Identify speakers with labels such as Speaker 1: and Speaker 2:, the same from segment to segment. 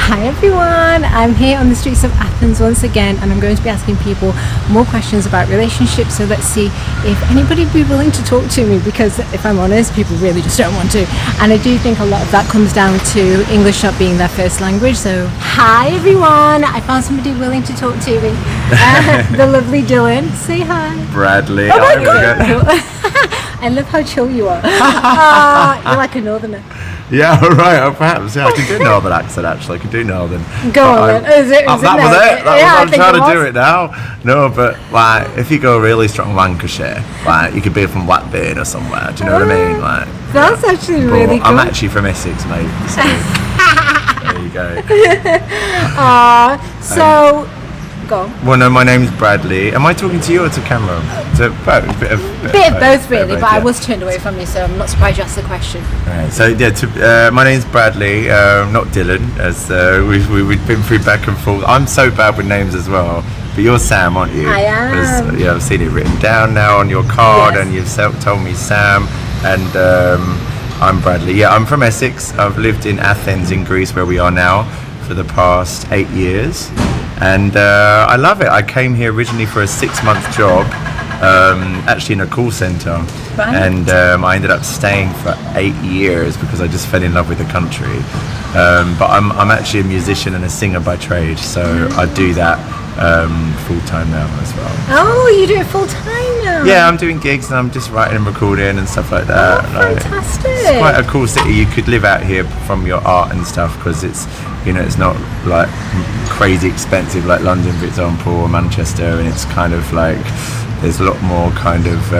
Speaker 1: Hi everyone, I'm here on the streets of Athens once again, and I'm going to be asking people more questions about relationships. So let's see if anybody would be willing to talk to me, because if I'm honest, people really just don't want to. And I do think a lot of that comes down to English not being their first language. So hi everyone, I found somebody willing to talk to me. The lovely Dylan. Say hi.
Speaker 2: Bradley.
Speaker 1: Oh my God. I love how chill you are. You're like a northerner.
Speaker 2: Yeah, right. Perhaps. Yeah, I can do northern accent. Actually, I can do northern.
Speaker 1: Go on then. Is it
Speaker 2: that was it. I'm trying to do it now. No, but like, if you go really strong Lancashire, like you could be from Blackburn or somewhere. Do you know what I mean? Like,
Speaker 1: that's actually really cool.
Speaker 2: I'm actually from Essex, mate. So there you go.
Speaker 1: So. Go on.
Speaker 2: Well, no, my name's Bradley. Am I talking to you or to camera? To both.
Speaker 1: Bit of both, really. But I was turned away from you, so I'm not surprised you asked the question.
Speaker 2: Right. So yeah, my name's Bradley, not Dylan, as we've been through back and forth. I'm so bad with names as well. But you're Sam, aren't you?
Speaker 1: I am.
Speaker 2: Yeah, I've seen it written down now on your card,
Speaker 1: yes.
Speaker 2: And you've told me Sam, and I'm Bradley. Yeah, I'm from Essex. I've lived in Athens in Greece, where we are now, for the past 8 years. And I love it. I came here originally for a 6-month job, actually in a call centre,
Speaker 1: right.
Speaker 2: And I ended up staying for 8 years because I just fell in love with the country. But I'm actually a musician and a singer by trade, so I do that full time now as well.
Speaker 1: Oh, you do it full time now?
Speaker 2: Yeah, I'm doing gigs and I'm just writing and recording and stuff like that.
Speaker 1: Oh, fantastic!
Speaker 2: It's quite a cool city. You could live out here from your art and stuff because it's not like crazy expensive like London, for example, or Manchester, and it's kind of like there's a lot more kind of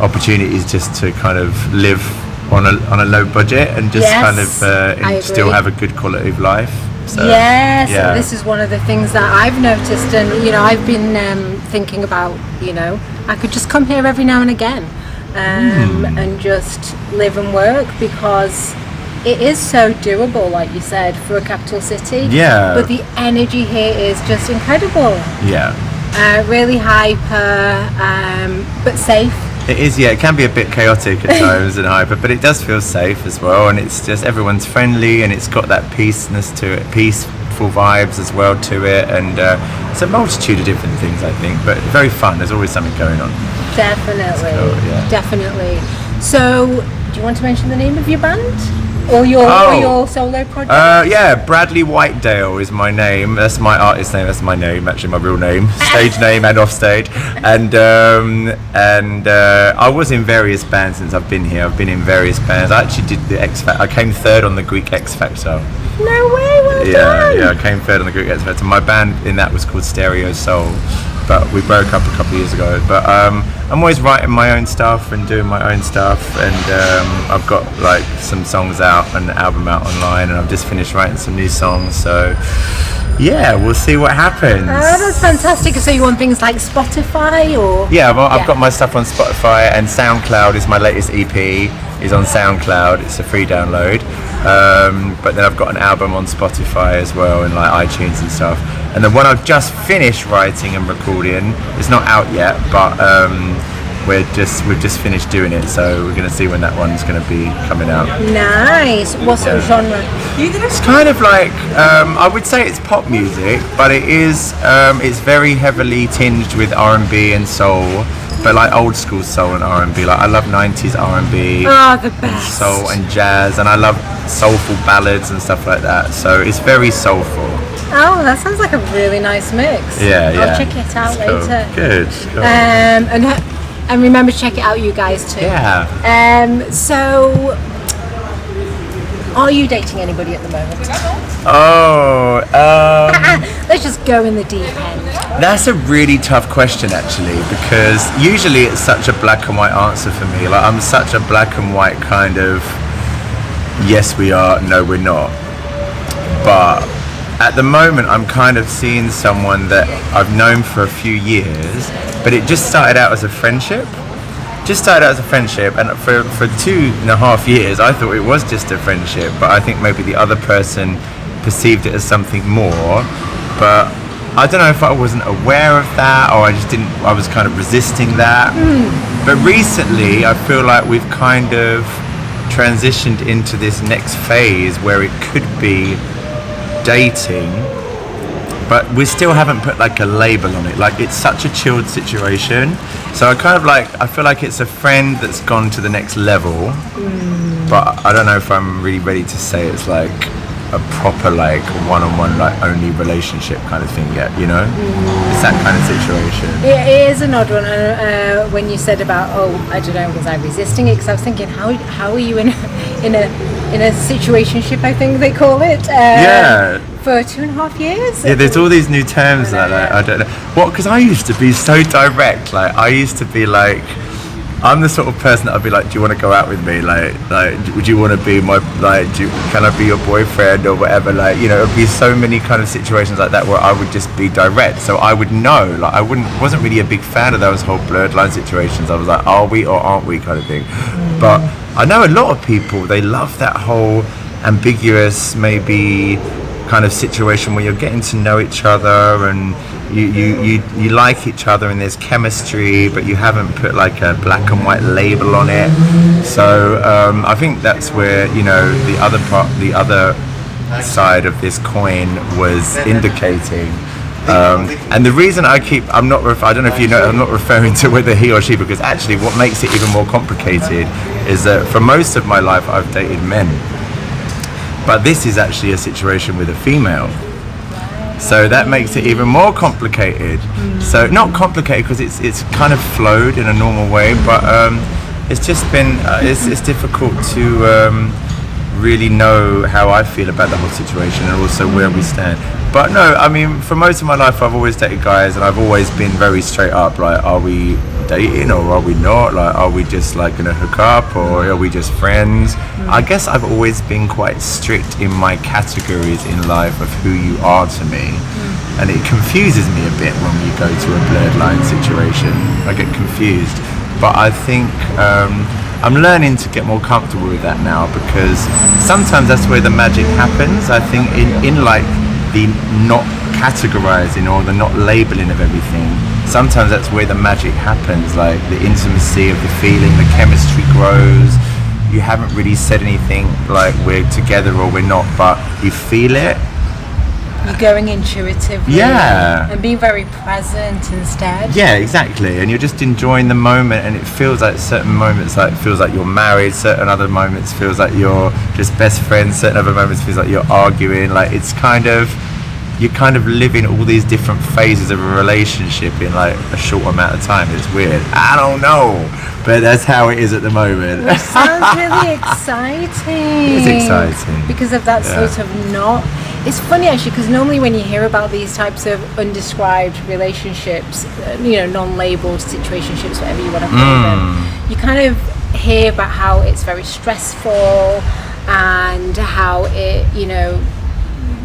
Speaker 2: opportunities just to kind of live on a low budget and just kind of and still have a good quality of life. So,
Speaker 1: yes, yeah. This is one of the things that I've noticed, and I've been thinking about, I could just come here every now and again and just live and work, because it is so doable, like you said, for a capital city.
Speaker 2: Yeah.
Speaker 1: But the energy here is just incredible.
Speaker 2: Yeah.
Speaker 1: Really hyper, but safe.
Speaker 2: It is, yeah. It can be a bit chaotic at times and hyper, but it does feel safe as well. And it's just everyone's friendly, and it's got that peaceness to it, peaceful vibes as well to it, and it's a multitude of different things, I think. But very fun. There's always something going on.
Speaker 1: Definitely,
Speaker 2: cool, yeah.
Speaker 1: Definitely. So, do you want to mention the name of your band? Or your solo project?
Speaker 2: Yeah, Bradley Whitedale is my name. That's my artist name. That's my name, actually, my real name, stage name and off stage. And I was in various bands since I've been here. I've been in various bands. I actually did the X Factor. I came third on the Greek X Factor.
Speaker 1: No way! Well done.
Speaker 2: Yeah, I came third on the Greek X Factor. My band in that was called Stereo Soul, but we broke up a couple of years ago. But I'm always writing my own stuff and doing my own stuff, and I've got like some songs out and an album out online, and I've just finished writing some new songs. So yeah, we'll see what happens.
Speaker 1: Oh, that's fantastic. So you want things like Spotify or?
Speaker 2: Yeah, well, I've got my stuff on Spotify, and SoundCloud is my latest EP. Is on SoundCloud. It's a free download. But then I've got an album on Spotify as well, and like iTunes and stuff. And the one I've just finished writing and recording, it's not out yet, but we've just finished doing it, so we're gonna see when that one's gonna be coming out.
Speaker 1: Nice. What sort of genre?
Speaker 2: It's kind of like I would say it's pop music, but it is it's very heavily tinged with R&B and soul, but like old school soul and R&B. Like I love 90s R&B.
Speaker 1: Oh, the best.
Speaker 2: Soul and jazz, and I love soulful ballads and stuff like that. So it's very soulful.
Speaker 1: Oh, that sounds like a really nice mix.
Speaker 2: Yeah.
Speaker 1: I'll check it out later.
Speaker 2: Good. Cool.
Speaker 1: And remember to check it out, you guys too.
Speaker 2: Yeah.
Speaker 1: So, are you dating anybody at the moment? Let's just go in the deep end.
Speaker 2: That's a really tough question, actually, because usually it's such a black and white answer for me. Like I'm such a black and white kind of yes we are, no we're not. But at the moment I'm kind of seeing someone that I've known for a few years, but it just started out as a friendship. And for 2.5 years I thought it was just a friendship, but I think maybe the other person perceived it as something more. But I don't know if I wasn't aware of that, or I was kind of resisting that. But recently I feel like we've kind of transitioned into this next phase where it could be dating, but we still haven't put like a label on it. Like, it's such a chilled situation. So I feel like it's a friend that's gone to the next level, but I don't know if I'm really ready to say it's like a proper like one-on-one like only relationship kind of thing yet, you know? It's that kind of situation.
Speaker 1: It is an odd one. When you said about, I don't know, was I resisting it? Because I was thinking, how are you in a situationship, I think they call it? For 2.5 years?
Speaker 2: Yeah, there's all these new terms like that. I don't know. What? Because I used to be so direct. Like, I used to be like, I'm the sort of person that I'd be like, do you want to go out with me? Like, would you want to be my, like, can I be your boyfriend or whatever? Like, you know, it'd be so many kind of situations like that where I would just be direct. So I would know, like, wasn't really a big fan of those whole blurred line situations. I was like, are we or aren't we kind of thing. But I know a lot of people, they love that whole ambiguous, maybe kind of situation where you're getting to know each other and you like each other and there's chemistry, but you haven't put like a black and white label on it. So I think that's where, you know, the other side of this coin was indicating. And the reason I don't know if you know, I'm not referring to whether he or she, because actually what makes it even more complicated is that for most of my life I've dated men. But this is actually a situation with a female. So that makes it even more complicated. So not complicated because it's kind of flowed in a normal way, but it's just been, it's difficult to really know how I feel about the whole situation and also where we stand. But no, I mean, for most of my life I've always dated guys and I've always been very straight up, like, are we dating or are we not? Like, are we just like gonna hook up or are we just friends? I guess I've always been quite strict in my categories in life of who you are to me, and it confuses me a bit when you go to a blurred line situation. I get confused, but I think I'm learning to get more comfortable with that now, because sometimes that's where the magic happens. I think in like the not categorizing or the not labeling of everything, sometimes that's where the magic happens, like the intimacy of the feeling, the chemistry grows. You haven't really said anything like we're together or we're not, but you feel it.
Speaker 1: You're going intuitively, and being very present instead.
Speaker 2: Yeah, exactly. And you're just enjoying the moment, and it feels like certain moments like feels like you're married, certain other moments feels like you're just best friends, certain other moments feels like you're arguing. Like, it's kind of, you're kind of living all these different phases of a relationship in like a short amount of time. It's weird. I don't know, but that's how it is at the moment.
Speaker 1: Well, it sounds really exciting.
Speaker 2: It's exciting
Speaker 1: because of that sort of not. It's funny actually, because normally when you hear about these types of undescribed relationships, you know, non-labeled situationships, whatever you want to call them, you kind of hear about how it's very stressful and how it, you know,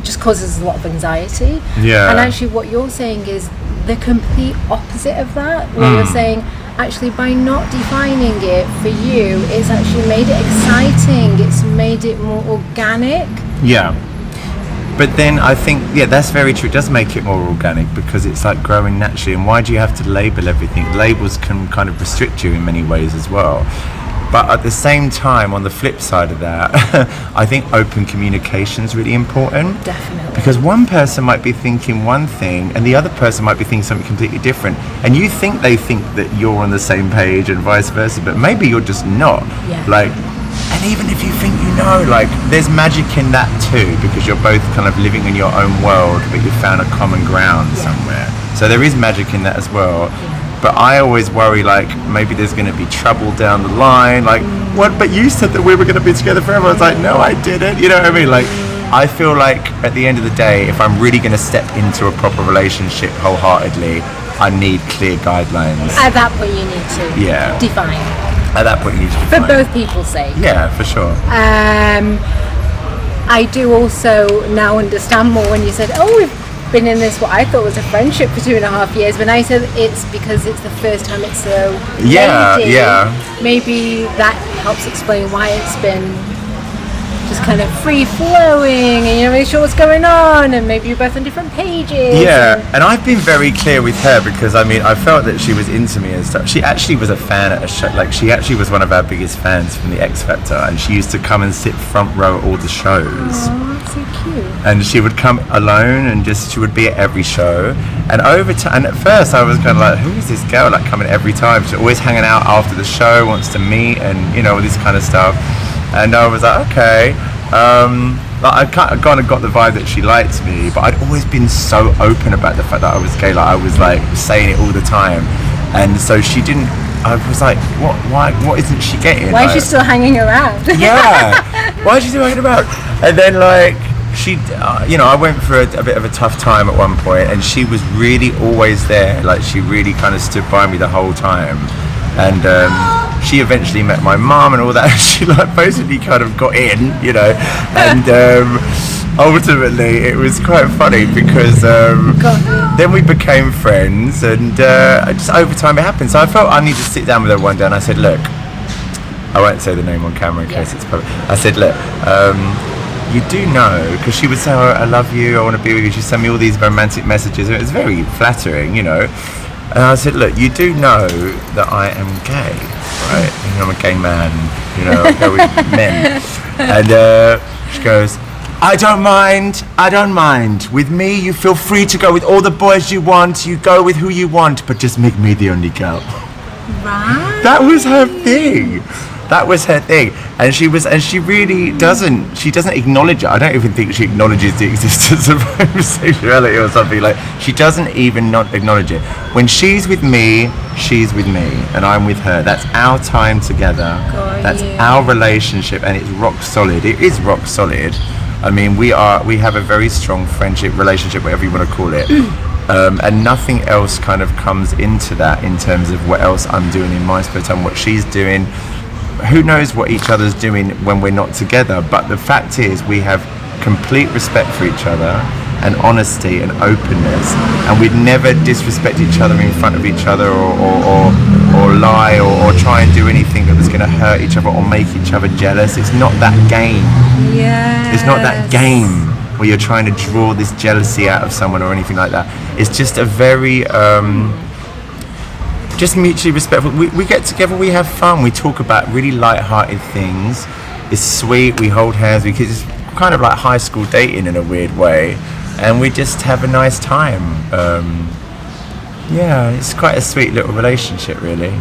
Speaker 1: just causes a lot of anxiety.
Speaker 2: Yeah.
Speaker 1: And actually what you're saying is the complete opposite of that, where you're saying actually by not defining it for you, it's actually made it exciting, it's made it more organic.
Speaker 2: Yeah. But then I think, yeah, that's very true. It does make it more organic because it's like growing naturally. And why do you have to label everything? Labels can kind of restrict you in many ways as well. But at the same time, on the flip side of that, I think open communication is really important.
Speaker 1: Definitely.
Speaker 2: Because one person might be thinking one thing and the other person might be thinking something completely different. And you think they think that you're on the same page and vice versa, but maybe you're just not.
Speaker 1: Yeah.
Speaker 2: Like, and even if you think you know, like, there's magic in that too, because you're both kind of living in your own world, but you found a common ground somewhere. So there is magic in that as well. But I always worry, like, maybe there's going to be trouble down the line. Like, what? But you said that we were going to be together forever. I was like, no, I didn't. You know what I mean? Like, I feel like at the end of the day, if I'm really going to step into a proper relationship wholeheartedly, I need clear guidelines.
Speaker 1: At that point, you need to define.
Speaker 2: At that point, you need to define.
Speaker 1: For both people's sake.
Speaker 2: Yeah, for sure.
Speaker 1: I do also now understand more when you said, we've been in this, what I thought was a friendship for 2.5 years, when I said it's because it's the first time it's so lady, maybe that helps explain why it's been just kind of free flowing and you're not really sure what's going on, and maybe you're both on different pages.
Speaker 2: And I've been very clear with her, because I mean, I felt that she was into me and stuff. She actually was a fan at a show, like she actually was one of our biggest fans from the X Factor, and she used to come and sit front row at all the shows.
Speaker 1: Oh, that's so cute.
Speaker 2: And she would come alone, and just she would be at every show. And over time, and at first I was kind of like, who is this girl like coming every time? She's always hanging out after the show, wants to meet, and you know, all this kind of stuff. And I was like, okay. Like I kind of got the vibe that she liked me, but I'd always been so open about the fact that I was gay. Like I was like saying it all the time, and so she didn't. I was like, what? Why? What isn't she getting?
Speaker 1: Why is she
Speaker 2: Like,
Speaker 1: still hanging around?
Speaker 2: yeah. Why is she still hanging about? And then like she, you know, I went through a bit of a tough time at one point, and she was really always there. Like she really kind of stood by me the whole time, and she eventually met my mum and all that. She like basically kind of got in, you know, and ultimately it was quite funny because then we became friends, and just over time it happened. So I felt I needed to sit down with her one day, and I said, look, I won't say the name on camera in case it's public. I said, look, you do know, because she would say, oh, I love you, I want to be with you. She'd send me all these romantic messages, and it was very flattering, you know. And I said, look, you do know that I am gay, right? And I'm a gay man, you know, I go with men. And she goes, I don't mind. With me, you feel free to go with all the boys you want. You go with who you want, but just make me the only girl.
Speaker 1: Right.
Speaker 2: That was her thing. And she really doesn't, she doesn't acknowledge it. I don't even think she acknowledges the existence of homosexuality or something. Like, she doesn't even not acknowledge it. When she's with me, she's with me, and I'm with her. That's our time together. That's our relationship, and it's rock solid. It is rock solid. I mean, we have a very strong friendship, relationship, whatever you want to call it. And nothing else kind of comes into that in terms of what else I'm doing in my spare time, what she's doing. Who knows what each other's doing when we're not together, but the fact is we have complete respect for each other and honesty and openness, and we'd never disrespect each other in front of each other or lie or try and do anything that was going to hurt each other or make each other jealous. It's not that game.
Speaker 1: Yeah.
Speaker 2: It's not that game where you're trying to draw this jealousy out of someone or anything like that. It's just a very just mutually respectful. We get together, we have fun, we talk about really light-hearted things. It's sweet, we hold hands, it's kind of like high school dating in a weird way, and we just have a nice time. Yeah, it's quite a sweet little relationship, really.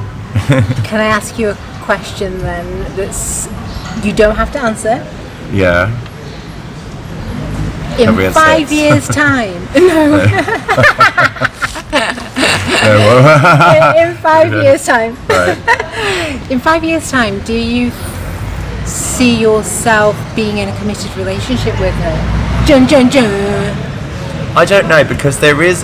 Speaker 1: Can I ask you a question then that's, you don't have to answer?
Speaker 2: Yeah.
Speaker 1: In 5 years' time. In 5 years' time.
Speaker 2: Right.
Speaker 1: In 5 years' time, do you see yourself being in a committed relationship with her? Jun, jun, jun.
Speaker 2: I don't know, because there is,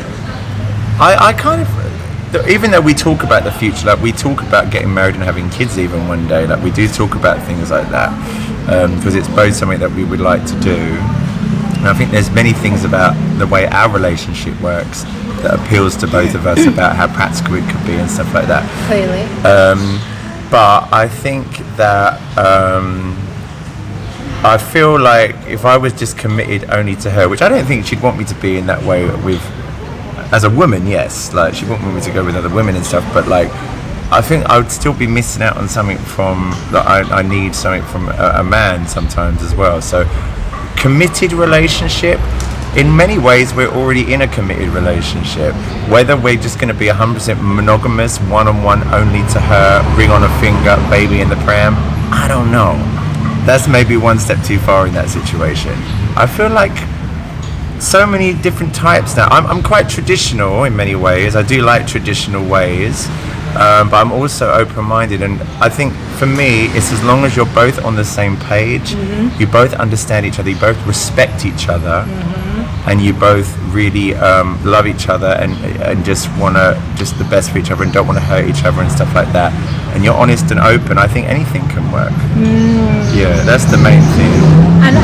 Speaker 2: I kind of, even though we talk about the future, like we talk about getting married and having kids even one day, like we do talk about things like that, because it's both something that we would like to do. And I think there's many things about the way our relationship works that appeals to both of us about how practical it could be and stuff like that.
Speaker 1: Clearly.
Speaker 2: But I think that I feel like if I was just committed only to her, which I don't think she'd want me to be in that way with, as a woman, yes, like she wouldn't want me to go with other women and stuff, but like I think I would still be missing out on something from, that I need something from a man sometimes as well. So committed relationship, in many ways we're already in a committed relationship. Whether we're just going to be 100% monogamous, one-on-one, only to her, ring on a finger, baby in the pram, I don't know. That's maybe one step too far in that situation. I feel like so many different types now. I'm quite traditional in many ways. I do like traditional ways, but I'm also open-minded, and I think for me it's as long as you're both on the same page, you both understand each other, you both respect each other, and you both really love each other and just want to just the best for each other and don't want to hurt each other and stuff like that, and you're honest and open, I think anything can work. Yeah, that's the main thing.
Speaker 1: And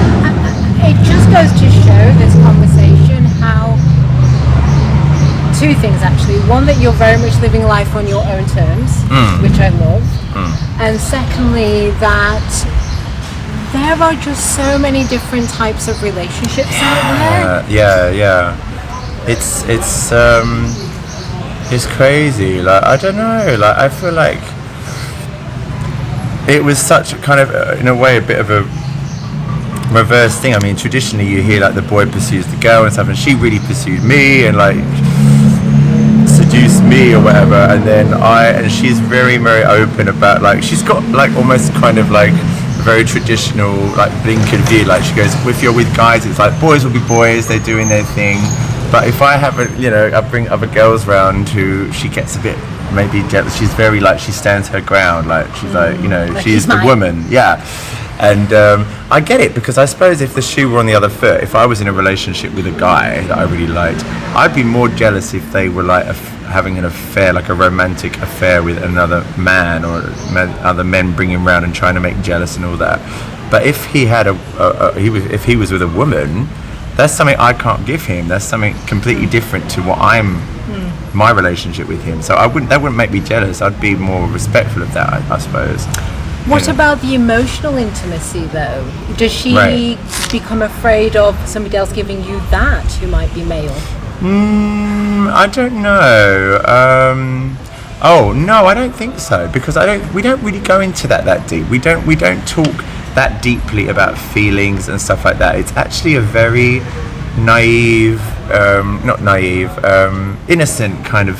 Speaker 1: it just goes to show this conversation how, two things actually. One, that you're very much living life on your own terms, which I love. And secondly, that there are just so many different types of relationships out there.
Speaker 2: Yeah. It's crazy. Like, I don't know. Like, I feel like it was such a kind of, in a way, a bit of a reverse thing. I mean, traditionally you hear like the boy pursues the girl and stuff, and she really pursued me and like seduced me or whatever, and she's very, very open about, like, she's got like almost kind of like a very traditional like blinkered view. Like she goes, if you're with guys, it's like boys will be boys, they're doing their thing, but if I have I bring other girls round who she gets a bit maybe jealous. She's very like, she stands her ground, like she's like,
Speaker 1: Like
Speaker 2: she's the woman, yeah. And I get it, because I suppose if the shoe were on the other foot, if I was in a relationship with a guy that I really liked, I'd be more jealous if they were like having an affair, like a romantic affair with another man, or other men bringing around and trying to make jealous and all that. But if he had if he was with a woman, that's something I can't give him. That's something completely different to what my relationship with him. So that wouldn't make me jealous. I'd be more respectful of that, I suppose.
Speaker 1: What about the emotional intimacy, though? Does she become afraid of somebody else giving you that, who might be male?
Speaker 2: I don't know. Oh no, I don't think so, because we don't really go into that deep. We don't talk that deeply about feelings and stuff like that. It's actually a very naive, innocent kind of.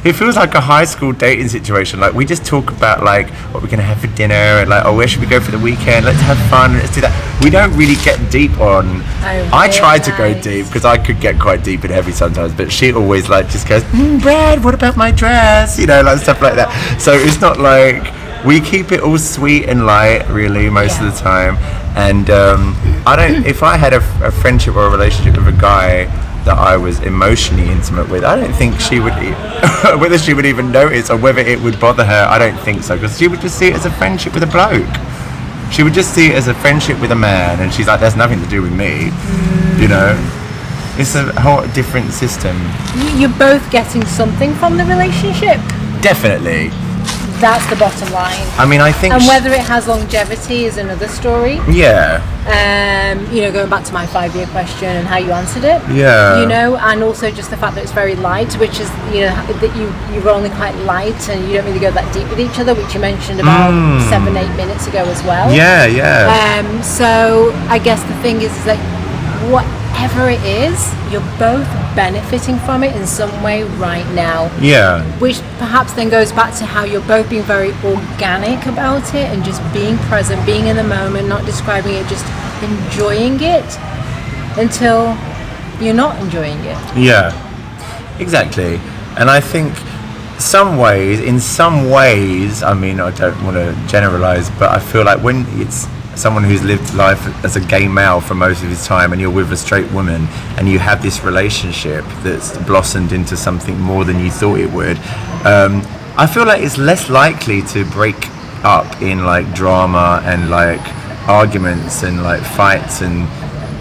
Speaker 2: It feels like a high school dating situation. Like we just talk about like what we're gonna have for dinner, and like, oh, where should we go for the weekend? Let's have fun. Let's do that. We don't really get deep on. I try to go deep, because I could get quite deep and heavy sometimes, but she always like just goes, Brad, what about my dress? Like stuff like that. So it's not like, we keep it all sweet and light, really, most of the time. And if I had a friendship or a relationship with a guy that I was emotionally intimate with, I don't think she would, whether she would even notice or whether it would bother her, I don't think so, because she would just see it as a friendship with a bloke. She would just see it as a friendship with a man, and she's like, that's nothing to do with me, It's a whole different system.
Speaker 1: You're both getting something from the relationship.
Speaker 2: Definitely.
Speaker 1: That's the bottom line.
Speaker 2: I mean, I think...
Speaker 1: And whether it has longevity is another story.
Speaker 2: Yeah.
Speaker 1: Going back to my 5-year question and how you answered it.
Speaker 2: Yeah.
Speaker 1: And also just the fact that it's very light, which is, that you're only quite light and you don't really go that deep with each other, which you mentioned about 7-8 minutes ago as well.
Speaker 2: Yeah, yeah.
Speaker 1: So I guess the thing is that whatever it is, you're both benefiting from it in some way right now.
Speaker 2: Yeah.
Speaker 1: Which perhaps then goes back to how you're both being very organic about it and just being present, being in the moment, not describing it, just enjoying it until you're not enjoying it.
Speaker 2: Yeah, exactly. And I think in some ways, I mean, I don't want to generalize, but I feel like when it's someone who's lived life as a gay male for most of his time, and you're with a straight woman, and you have this relationship that's blossomed into something more than you thought it would, I feel like it's less likely to break up in like drama and like arguments and like fights and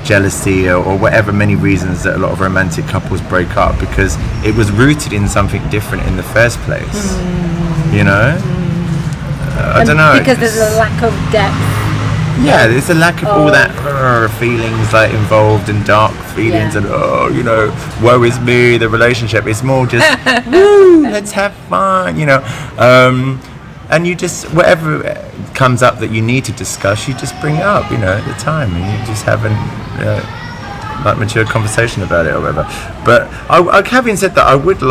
Speaker 2: jealousy or whatever many reasons that a lot of romantic couples break up, because it was rooted in something different in the first place. I don't know,
Speaker 1: because there's a lack of depth.
Speaker 2: Yeah, there's a lack of all that feelings like involved, and dark feelings, and woe is me, the relationship. It's more just woo, let's have fun, and you just, whatever comes up that you need to discuss, you just bring it up, at the time, and you just have an mature conversation about it or whatever. But having said that, I would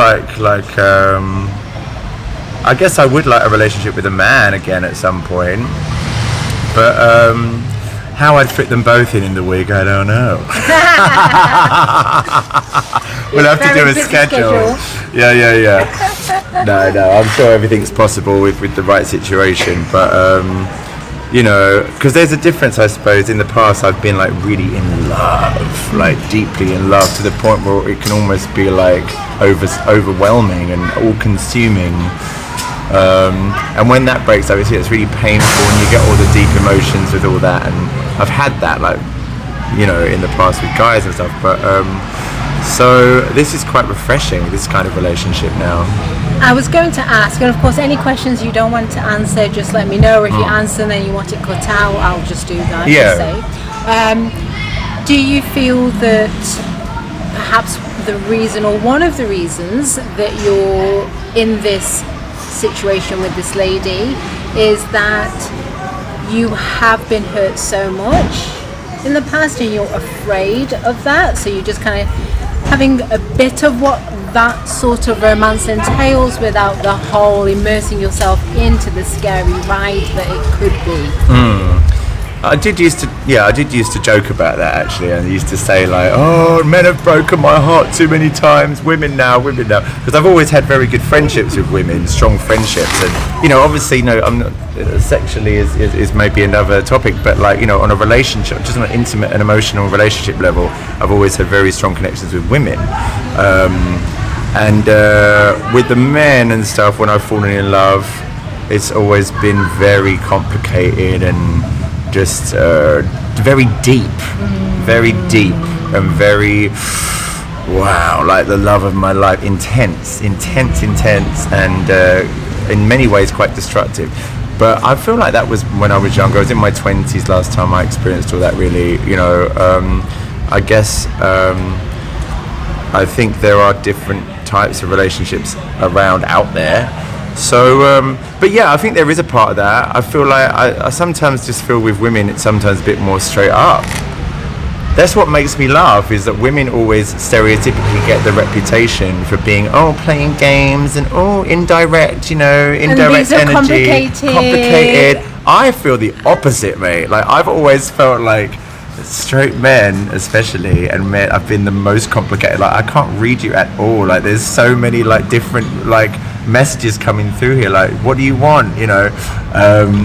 Speaker 2: I guess I would like a relationship with a man again at some point. But how I'd fit them both in the week, I don't know. We'll have to do a schedule. Yeah. No, I'm sure everything's possible with the right situation. But, because there's a difference, I suppose. In the past, I've been like really in love, like deeply in love, to the point where it can almost be like overwhelming and all-consuming. And when that breaks up, it's really painful, and you get all the deep emotions with all that. And I've had that, like, in the past with guys and stuff. But so this is quite refreshing, this kind of relationship now.
Speaker 1: I was going to ask, and of course, any questions you don't want to answer, just let me know. Or if you answer and then you want it cut out, I'll just do that.
Speaker 2: Yeah.
Speaker 1: Do you feel that perhaps the reason, or one of the reasons, that you're in this situation with this lady is that you have been hurt so much in the past and you're afraid of that, so you're just kind of having a bit of what that sort of romance entails without the whole immersing yourself into the scary ride that it could be.
Speaker 2: I did used to joke about that actually. I used to say like, oh, men have broken my heart too many times, women now, because I've always had very good friendships with women, strong friendships, and you know, obviously, no, I'm not sexually is maybe another topic, but like, you know, on a relationship, just on an intimate and emotional relationship level, I've always had very strong connections with women, and with the men and stuff, when I've fallen in love, it's always been very complicated and just very deep, and very, wow, like the love of my life, intense, and in many ways quite destructive. But I feel like that was when I was younger. I was in my 20s last time I experienced all that, really, you know. I guess I think there are different types of relationships around out there. So, but yeah, I think there is a part of that. I feel like I sometimes just feel with women it's sometimes a bit more straight up. That's what makes me laugh, is that women always stereotypically get the reputation for being, playing games and indirect, you know, indirect
Speaker 1: and
Speaker 2: energy,
Speaker 1: complicated.
Speaker 2: I feel the opposite, mate. Like, I've always felt like straight men especially, and men, I've been the most complicated. Like, I can't read you at all. Like, there's so many like different like messages coming through here, like, what do you want, you know?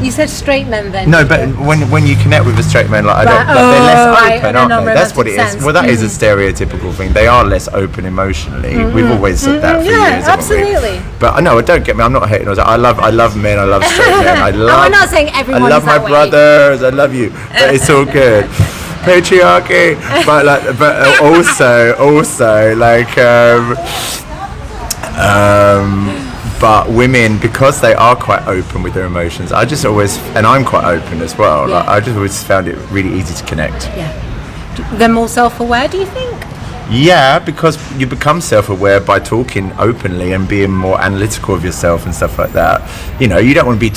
Speaker 1: You said straight men then?
Speaker 2: No, but when you connect with a straight man, like, I don't, like, they're less open, aren't they? That's what it is. Well, that is a stereotypical thing. They are less open emotionally. We've always said that for years,
Speaker 1: absolutely.
Speaker 2: But no, don't get me, I'm not hating on that. I love men, I love straight men, I love,
Speaker 1: I'm not saying everyone
Speaker 2: I love
Speaker 1: is
Speaker 2: my
Speaker 1: that
Speaker 2: brothers, I love you, but it's all good. Patriarchy, but like, but also like, but women, because they are quite open with their emotions, I just always, and I'm quite open as well,
Speaker 1: Yeah.
Speaker 2: like, I just always found it really easy to connect.
Speaker 1: Yeah. They're more self-aware, do you think?
Speaker 2: Yeah, because you become self-aware by talking openly and being more analytical of yourself and stuff like that. You know, you don't want to be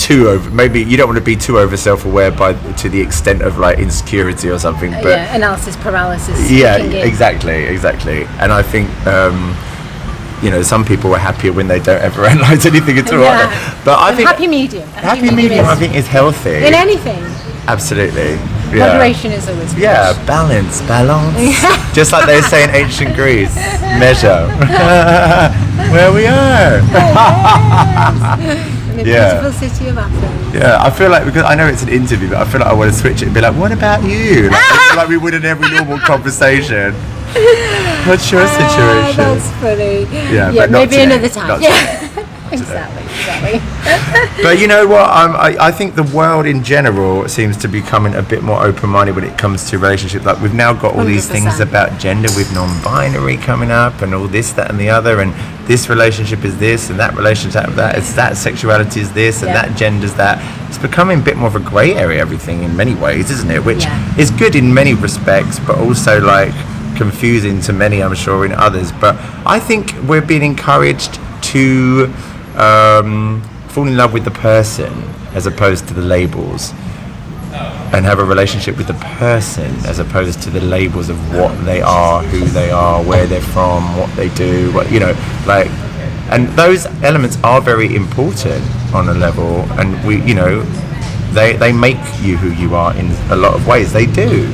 Speaker 2: too over self-aware to the extent of like insecurity or something. But
Speaker 1: analysis paralysis.
Speaker 2: yeah, exactly. And I think you know, some people are happier when they don't ever analyze anything at all.
Speaker 1: Yeah.
Speaker 2: But I think
Speaker 1: happy medium.
Speaker 2: Happy medium, I think, is healthy.
Speaker 1: In anything.
Speaker 2: Absolutely. Yeah.
Speaker 1: Moderation is always good.
Speaker 2: Yeah, balance. Just like they say in ancient Greece, measure. Where we are.
Speaker 1: In the beautiful city of Athens.
Speaker 2: Yeah, I feel like, because I know it's an interview, but I feel like I want to switch it and be like, what about you? Like we would in every normal conversation. What's your situation?
Speaker 1: That's funny.
Speaker 2: Yeah, but not
Speaker 1: maybe
Speaker 2: today.
Speaker 1: another time.
Speaker 2: Not
Speaker 1: Yeah. Exactly.
Speaker 2: But you know what? I think the world in general seems to be becoming a bit more open-minded when it comes to relationships. Like, we've now got all these
Speaker 1: 100%.
Speaker 2: things about gender with non-binary coming up, and all this, that, and the other, and this relationship is this, and that relationship is that. It's that sexuality is this, and that gender's that. It's becoming a bit more of a grey area, everything, in many ways, isn't it? Which is good in many respects, but also like confusing to many, I'm sure, in others. But I think we're being encouraged to fall in love with the person as opposed to the labels, and have a relationship with the person as opposed to the labels of what they are, who they are, where they're from, what they do, what, you know, like, and those elements are very important on a level, and we, you know, they make you who you are in a lot of ways. They do.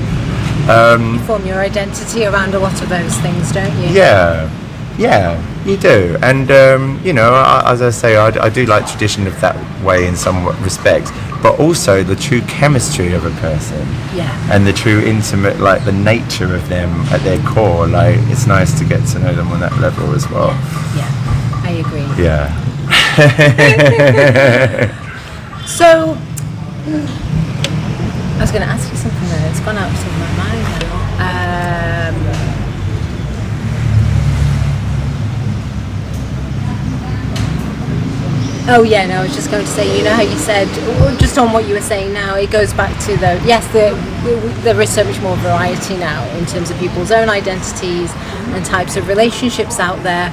Speaker 1: You form your identity around a lot of those things, don't you?
Speaker 2: Yeah, you do. And, you know, as I say, I do like tradition of that way in some respects, but also the true chemistry of a person.
Speaker 3: Yeah.
Speaker 2: And the true intimate, like the nature of them at their core. Like, it's nice to get to know them on that level as well.
Speaker 3: Yeah, I agree.
Speaker 2: Yeah.
Speaker 1: So, I was going to ask you something there. It's gone out of my mind now. Oh yeah, no, I was just going to say, you know how you said, just on what you were saying now, it goes back to there is so much more variety now in terms of people's own identities and types of relationships out there,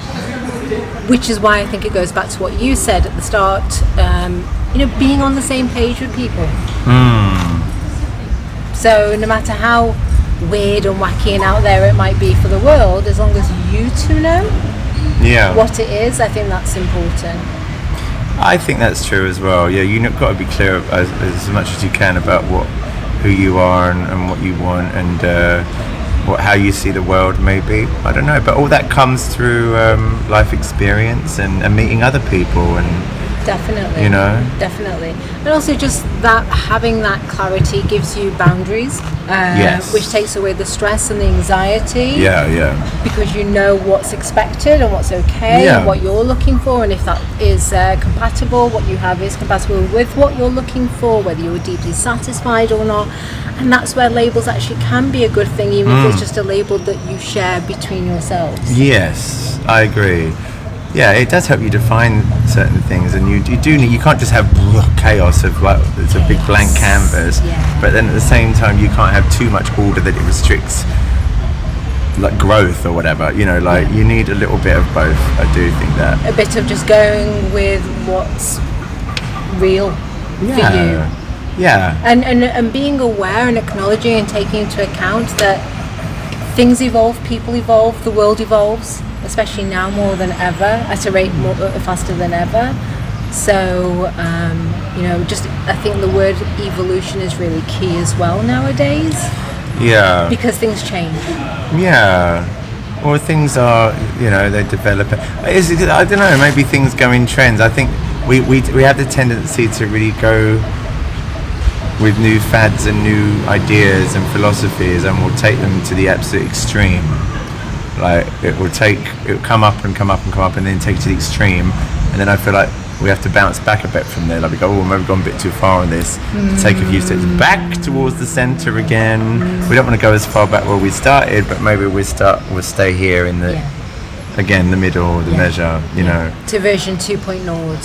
Speaker 1: which is why I think it goes back to what you said at the start, you know, being on the same page with people. So no matter how weird and wacky and out there it might be for the world, as long as you two know
Speaker 2: Yeah.
Speaker 1: what it is, I think that's important.
Speaker 2: I think that's true as well. Yeah, you've got to be clear as much as you can about who you are and what you want and how you see the world. Maybe, I don't know, but all that comes through life experience and meeting other people and.
Speaker 1: Definitely.
Speaker 2: You know?
Speaker 1: Definitely. And also just that having that clarity gives you boundaries,
Speaker 2: Yes.
Speaker 1: which takes away the stress and the anxiety.
Speaker 2: Yeah.
Speaker 1: Because you know what's expected and what's okay
Speaker 2: Yeah.
Speaker 1: and what you're looking for, and if that is compatible, what you have is compatible with what you're looking for, whether you're deeply satisfied or not. And that's where labels actually can be a good thing, even if it's just a label that you share between yourselves.
Speaker 2: Yes, I agree. Yeah, it does help you define certain things, and you can't just have chaos of like it's a big blank canvas.
Speaker 1: Yeah.
Speaker 2: But then at the same time, you can't have too much order that it restricts like growth or whatever. You know, like you need a little bit of both. I do think that.
Speaker 1: A bit of just going with what's real for you.
Speaker 2: Yeah.
Speaker 1: And being aware and acknowledging and taking into account that things evolve, people evolve, the world evolves, especially now more than ever, at a rate faster than ever. So, just I think the word evolution is really key as well nowadays,
Speaker 2: Yeah.
Speaker 1: because things change.
Speaker 2: Yeah. Or things are, they develop. I don't know, maybe things go in trends. I think we have the tendency to really go with new fads and new ideas and philosophies, and we'll take them to the absolute extreme. Like it'll come up and come up and come up and then take it to the extreme, and then I feel like we have to bounce back a bit from there. Like we go, maybe we've gone a bit too far on this. Take a few steps back towards the centre again. We don't want to go as far back where we started, but maybe we'll stay here in the again the middle, the measure.
Speaker 1: To version 2.0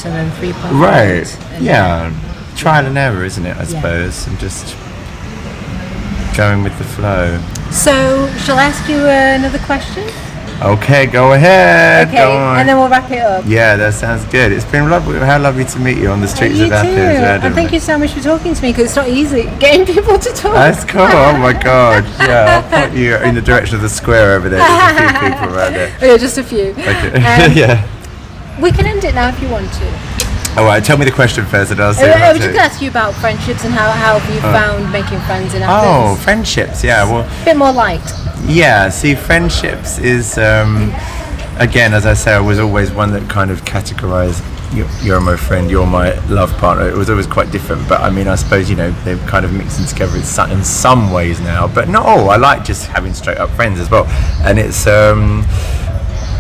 Speaker 1: and then 3.0.
Speaker 2: Right.
Speaker 1: and
Speaker 2: Yeah. Trial and error, isn't it? I suppose, and just going with the flow.
Speaker 1: So, shall I ask you another question?
Speaker 2: Okay, go ahead.
Speaker 1: Okay,
Speaker 2: Go on.
Speaker 1: and then we'll wrap it up.
Speaker 2: Yeah, that sounds good. It's been lovely. How lovely to meet you on the streets
Speaker 1: You
Speaker 2: of
Speaker 1: too.
Speaker 2: Athens.
Speaker 1: And thank you so much for talking to me, because it's not easy getting people to talk.
Speaker 2: That's cool. Oh my god. Yeah, I'll point you in the direction of the square over there. There's a few people around there.
Speaker 1: Oh, yeah, just a few.
Speaker 2: Okay. Yeah.
Speaker 1: We can end it now if you want to.
Speaker 2: All right. Tell me the question first, and I'll say.
Speaker 1: I
Speaker 2: what
Speaker 1: was
Speaker 2: to
Speaker 1: just going to ask you about friendships and how have you found making friends in Athens?
Speaker 2: Oh, friendships. Yeah. Well.
Speaker 1: A bit more light.
Speaker 2: Yeah. See, friendships is. Again, as I say, I was always one that kind of categorized. You're my friend. You're my love partner. It was always quite different, but I mean, I suppose they're kind of mixing together in some ways now, but not all. I like just having straight up friends as well, and it's.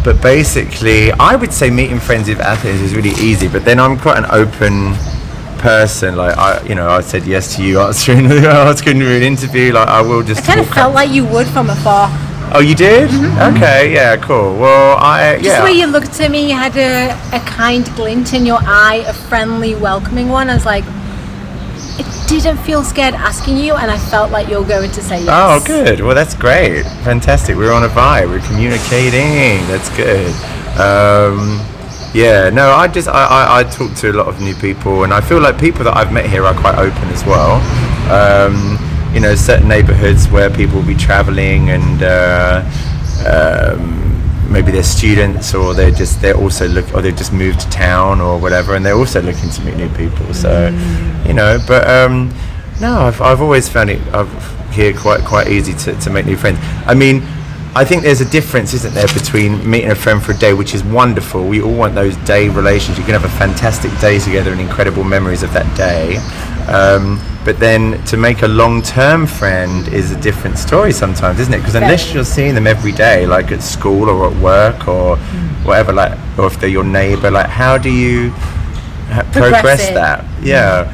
Speaker 2: But basically, I would say meeting friends in Athens is really easy. But then I'm quite an open person. Like I said yes to you asking me an interview. Like I will just.
Speaker 1: I kind of felt like you would from afar.
Speaker 2: Oh, you did? Mm-hmm. Okay, yeah, cool. Well,
Speaker 1: Just the way you looked at me, you had a kind glint in your eye, a friendly, welcoming one. I was like, it didn't feel scared asking you, and I felt like you're going to say yes.
Speaker 2: Oh, good. Well, that's great. Fantastic. We're on a vibe. We're communicating. That's good. I talk to a lot of new people, and I feel like people that I've met here are quite open as well. Certain neighborhoods where people will be traveling and maybe they're students, or they've just moved to town or whatever, and they're also looking to meet new people. So, I've always found it here quite easy to make new friends. I mean, I think there's a difference, isn't there, between meeting a friend for a day, which is wonderful. We all want those day relations. You can have a fantastic day together and incredible memories of that day. But then to make a long-term friend is a different story sometimes, isn't it? Because unless you're seeing them every day, like at school or at work or whatever, like, or if they're your neighbor, like how do you progress that? Yeah.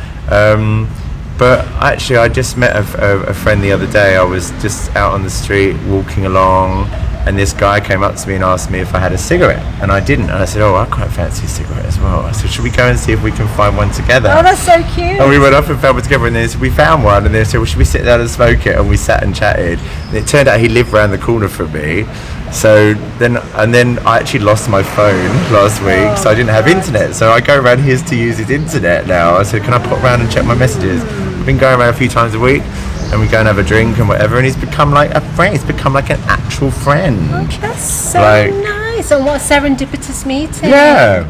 Speaker 2: But actually, I just met a friend the other day. I was just out on the street walking along, and this guy came up to me and asked me if I had a cigarette, and I didn't. And I said, I quite fancy a cigarette as well. I said, should we go and see if we can find one together?
Speaker 1: Oh, that's so cute.
Speaker 2: And we went off and found one together, and then we found one, and they said, well, should we sit down and smoke it? And we sat and chatted. And it turned out he lived around the corner from me. So then I actually lost my phone last week, so I didn't have internet. So I go around his to use his internet now. I said, can I pop around and check my messages? I've been going around a few times a week. and we go and have a drink and whatever, and he's become like a friend. He's become like an actual friend.
Speaker 1: That's so
Speaker 2: Like-
Speaker 1: nice. And what a serendipitous meeting.
Speaker 2: Yeah.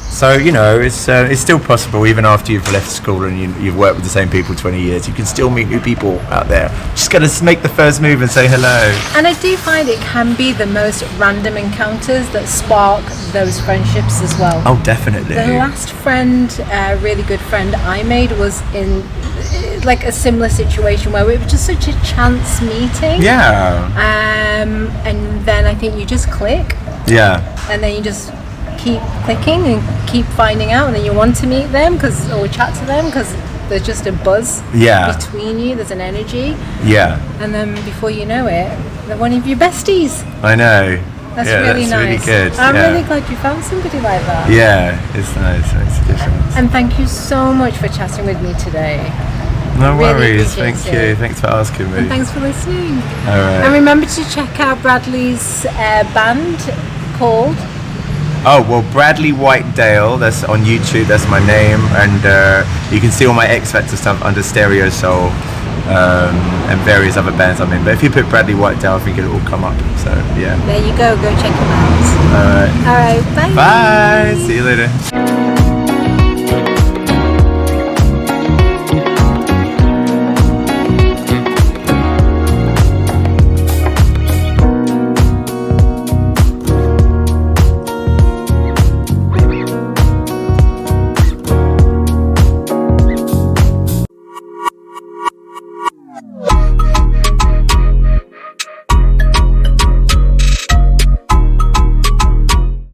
Speaker 2: So it's still possible even after you've left school and you've worked with the same people 20 years. You can still meet new people out there. Just gotta make the first move and say hello.
Speaker 1: And I do find it can be the most random encounters that spark those friendships as well.
Speaker 2: Oh, definitely.
Speaker 1: The last friend, really good friend I made was in like a similar situation where it was just such a chance meeting.
Speaker 2: Yeah.
Speaker 1: And then I think you just click,
Speaker 2: Yeah.
Speaker 1: and then you just keep clicking and keep finding out, and then you want to meet them or chat to them because there's just a buzz
Speaker 2: Yeah.
Speaker 1: between you. There's an energy,
Speaker 2: Yeah.
Speaker 1: and then before you know it, they're one of your besties.
Speaker 2: I know.
Speaker 1: That's
Speaker 2: yeah,
Speaker 1: really
Speaker 2: that's
Speaker 1: nice.
Speaker 2: really good.
Speaker 1: I'm
Speaker 2: yeah.
Speaker 1: really glad you found somebody like that.
Speaker 2: Yeah, it's nice. It makes a difference.
Speaker 1: And thank you so much for chatting with me today.
Speaker 2: No
Speaker 1: really
Speaker 2: worries.
Speaker 1: appreciate
Speaker 2: Thank you.
Speaker 1: it.
Speaker 2: Thanks for asking me.
Speaker 1: And thanks for listening.
Speaker 2: All
Speaker 1: And
Speaker 2: right.
Speaker 1: remember to check out Bradley's band called
Speaker 2: Oh, well, Bradley Whitedale, that's on YouTube, that's my name, and you can see all my X Factor stuff under Stereo Soul and various other bands I'm in. But if you put Bradley Whitedale, I think it'll all come up. So, yeah.
Speaker 1: There you go check him out.
Speaker 2: All right.
Speaker 1: All right, bye.
Speaker 2: Bye. See you later.